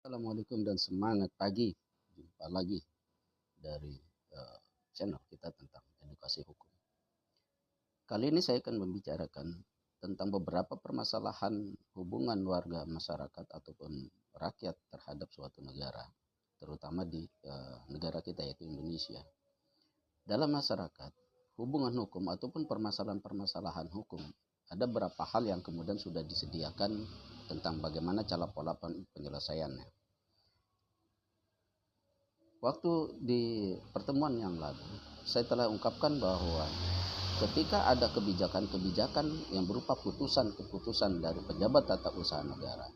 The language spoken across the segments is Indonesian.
Assalamualaikum dan semangat pagi. Jumpa lagi dari channel kita tentang edukasi hukum. Kali ini saya akan membicarakan tentang beberapa permasalahan hubungan warga masyarakat ataupun rakyat terhadap suatu negara, terutama di negara kita yaitu Indonesia. Dalam masyarakat, hubungan hukum ataupun permasalahan-permasalahan hukum, ada beberapa hal yang kemudian sudah disediakan tentang bagaimana cara pola penyelesaiannya. Waktu di pertemuan yang lalu, saya telah ungkapkan bahwa ketika ada kebijakan-kebijakan yang berupa keputusan dari pejabat tata usaha negara,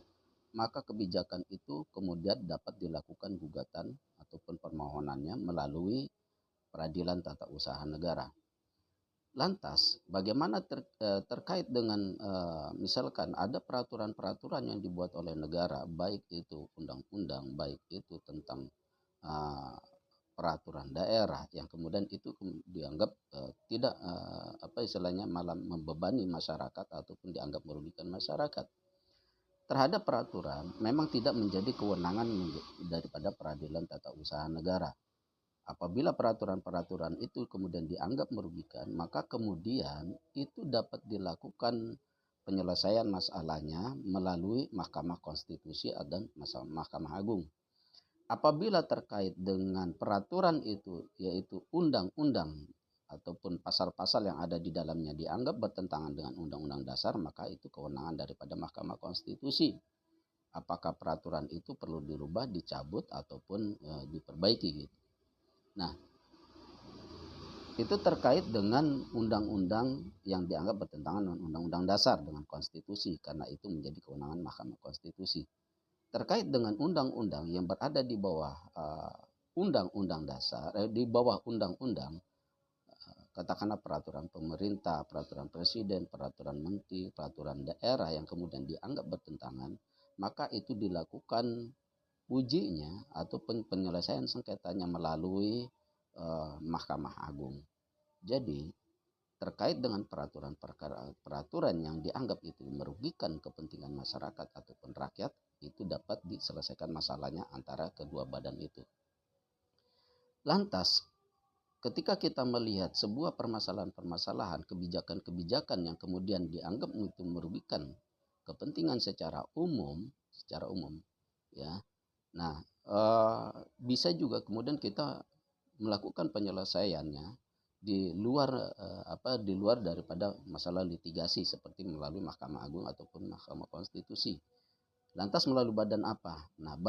maka kebijakan itu kemudian dapat dilakukan gugatan ataupun permohonannya melalui peradilan tata usaha negara. Lantas, bagaimana terkait dengan misalkan ada peraturan-peraturan yang dibuat oleh negara, baik itu undang-undang, baik itu tentang peraturan daerah yang kemudian itu dianggap tidak malah membebani masyarakat ataupun dianggap merugikan masyarakat. Terhadap peraturan memang tidak menjadi kewenangan daripada peradilan tata usaha negara. Apabila peraturan-peraturan itu kemudian dianggap merugikan, maka kemudian itu dapat dilakukan penyelesaian masalahnya melalui Mahkamah Konstitusi dan Mahkamah Agung. Apabila terkait dengan peraturan itu, yaitu undang-undang ataupun pasal-pasal yang ada di dalamnya dianggap bertentangan dengan undang-undang dasar, maka itu kewenangan daripada Mahkamah Konstitusi. Apakah peraturan itu perlu dirubah, dicabut, ataupun diperbaiki gitu. Nah, itu terkait dengan undang-undang yang dianggap bertentangan dengan undang-undang dasar, dengan konstitusi, karena itu menjadi kewenangan Mahkamah Konstitusi. Terkait dengan undang-undang yang berada di bawah undang-undang dasar, di bawah undang-undang, katakanlah peraturan pemerintah, peraturan presiden, peraturan menteri, peraturan daerah yang kemudian dianggap bertentangan, maka itu dilakukan ujinya atau penyelesaian sengketanya melalui Mahkamah Agung. Jadi terkait dengan peraturan yang dianggap itu merugikan kepentingan masyarakat ataupun rakyat, itu dapat diselesaikan masalahnya antara kedua badan itu. Lantas, ketika kita melihat sebuah permasalahan-permasalahan, kebijakan-kebijakan yang kemudian dianggap itu merugikan kepentingan secara umum, ya. Nah, bisa juga kemudian kita melakukan penyelesaiannya di luar daripada masalah litigasi seperti melalui Mahkamah Agung ataupun Mahkamah Konstitusi. Lantas melalui badan apa? Nah, badan